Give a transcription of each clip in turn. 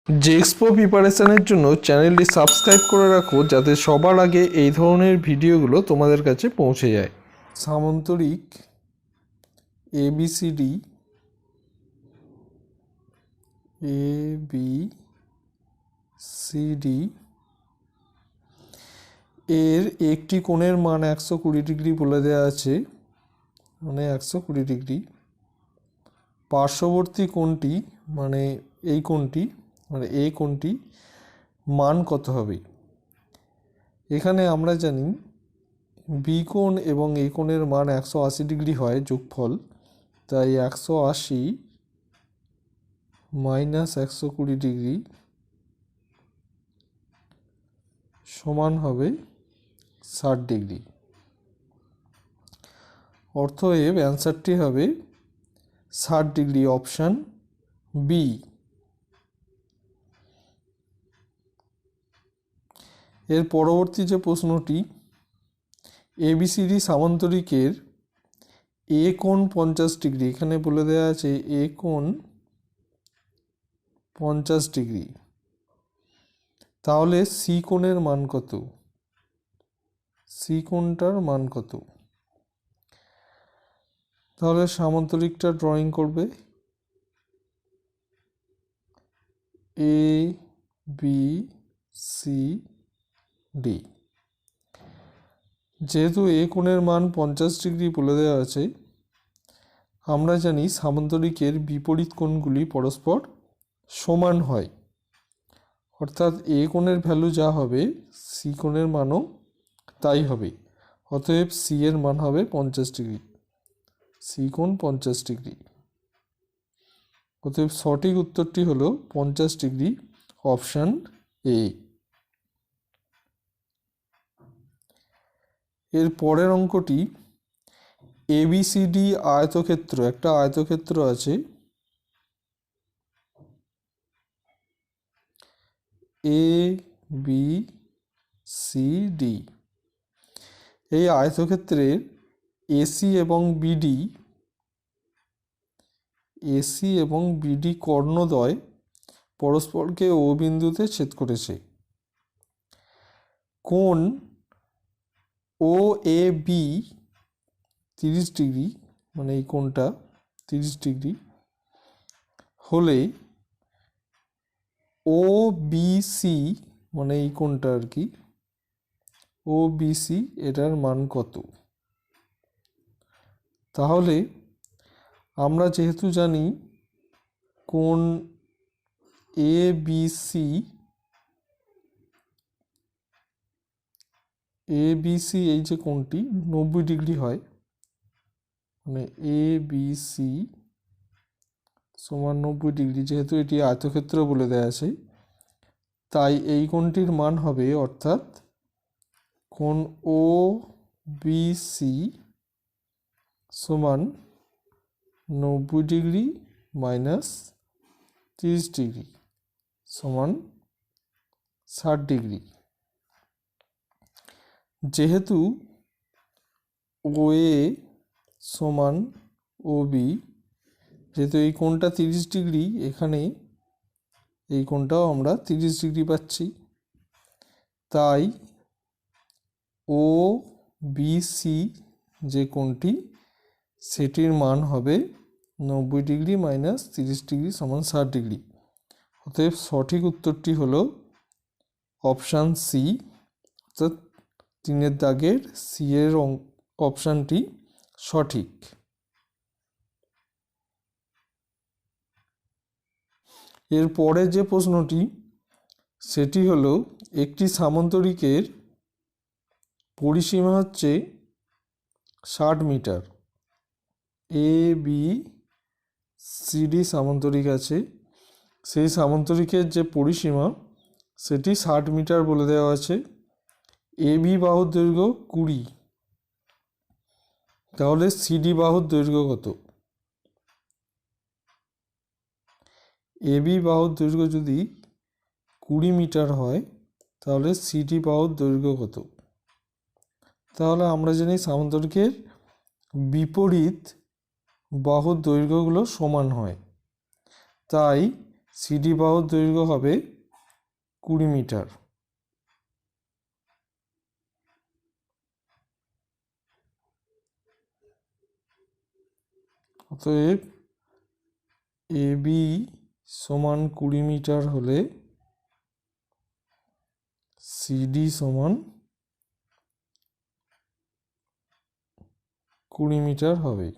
জেক্সপো প্রিপারেশনের জন্য চ্যানেলটি সাবস্ক্রাইব করে রাখো যাতে সবার আগে এই ধরনের ভিডিওগুলো তোমাদের কাছে পৌঁছে যায়। সামান্তরিক ABCD এর একটি কোণের মান 120 ডিগ্রি বলে দেওয়া আছে, মানে 120 ডিগ্রি। পার্শ্ববর্তী কোণটি মানে এই কোণটি মানে এই কোণটি মান কত হবে? এখানে আমরা জানি বি কোণ এবং এই কোণের মান 180 ডিগ্রি হয় যোগফল, তাই 180 মাইনাস 120 ডিগ্রি সমান হবে 60 ডিগ্রি। অতএব অ্যান্সারটি হবে 60 ডিগ্রি, অপশান বি। এর পরবর্তী যে প্রশ্নটি, ABCD সামান্তরিকের এ কোণ 50 ডিগ্রি, এখানে বলে দেওয়া আছে এ কোণ 50 ডিগ্রি, তাহলে সি কোণের মান কত? সি কোণটার মান কত? তাহলে সামান্তরিকটা ড্রয়িং করবে, এ বি সি ডি। যেহেতু এ কোণের মান 50 ডিগ্রি বলে দেওয়া আছে, আমরা জানি সামান্তরিকের বিপরীত কোণগুলি পরস্পর সমান হয়, অর্থাৎ এ কোণের ভ্যালু যা হবে সি কোণের মানও তাই হবে। অতএব সি এর মান হবে 50 ডিগ্রি, সি কোণ 50 ডিগ্রি। অতএব সঠিক উত্তরটি হলো 50 ডিগ্রি, অপশান এ। এর পরের অঙ্কটি, ABCD আয়তক্ষেত্র, একটা আয়তক্ষেত্র আছে, ABCD। এই আয়তক্ষেত্রের এসি এবং বিডি কর্ণদ্বয় পরস্পরকে ও বিন্দুতে ছেদ করেছে। কোণ OAB 30 ডিগ্রি, মানে এই কোণটা 30 ডিগ্রি হলে OBC, মানে এই কোণটা আর কি, OBC এটার মান কত? তাহলে আমরা যেহেতু জানি কোণ ABC এই যে কোণটি 90 ডিগ্রি হয়, মানে ABC সমান 90 ডিগ্রি, যেহেতু এটি আয়তক্ষেত্র বলে দেওয়া আছে, তাই এই কোণটির মান হবে, অর্থাৎ কোণ OBC সমান 90 ডিগ্রি মাইনাস 30 ডিগ্রি সমান 60 ডিগ্রি। যেহেতু OA সমান OB, যেহেতু এই কোণটা 30 ডিগ্রি, এখানে এই কোণটাও আমরা 30 ডিগ্রি পাচ্ছি, তাই OBC যে কোণটি সেটির মান হবে 90 ডিগ্রি মাইনাস 30 ডিগ্রি সমান 60 ডিগ্রি। অতএব সঠিক উত্তরটি হলো অপশান সি, অর্থাৎ 3-এর দাগের সি এর অপশানটি সঠিক। এর পরে যে প্রশ্নটি, সেটি হলো একটি সামান্তরিকের পরিসীমা হচ্ছে 60 মিটার। ABCD সামান্তরিক আছে, সেই সামান্তরিকের যে পরিসীমা সেটি 60 মিটার বলে দেওয়া আছে। AB বাহুর দৈর্ঘ্য 20, তাহলে CD বাহুর দৈর্ঘ্য কত? AB বাহুর দৈর্ঘ্য যদি 20 মিটার হয়, তাহলে CD বাহুর দৈর্ঘ্য কত? তাহলে আমরা জানি সামান্তরিকের বিপরীত বাহুর দৈর্ঘ্যগুলো সমান হয়, তাই সিডি বাহুর দৈর্ঘ্য হবে 20 মিটার। অতএব এবি সমান 20 মিটার হলে সিডি সমান 20 মিটার হবে।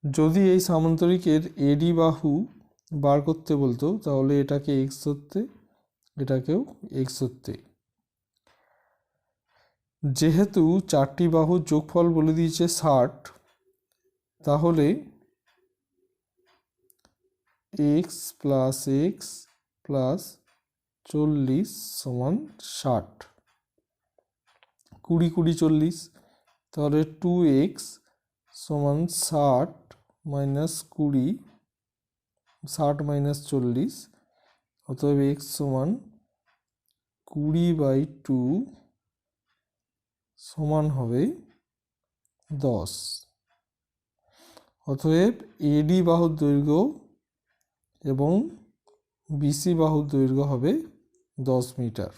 যদি এই সামান্তরিকের এডি বাহু বার করতে বলতো তাহলে এটাকে এক্স ধরতে, এটাকেও এক্স ধরতে। যেহেতু চারটি বাহুর যোগফল বলে দিয়েছে 60, তাহলে এক্স প্লাস এক্স প্লাস 40 সমান 60। 20 20 40, তাহলে 2x সমান 60 মাইনাস 20, 60 মাইনাস 40, অতএব এক্স সমান 20/2 সমান হবে 10। অতএব এডি বাহুর দৈর্ঘ্য এবং বিসি বাহুর দৈর্ঘ্য হবে 10 মিটার।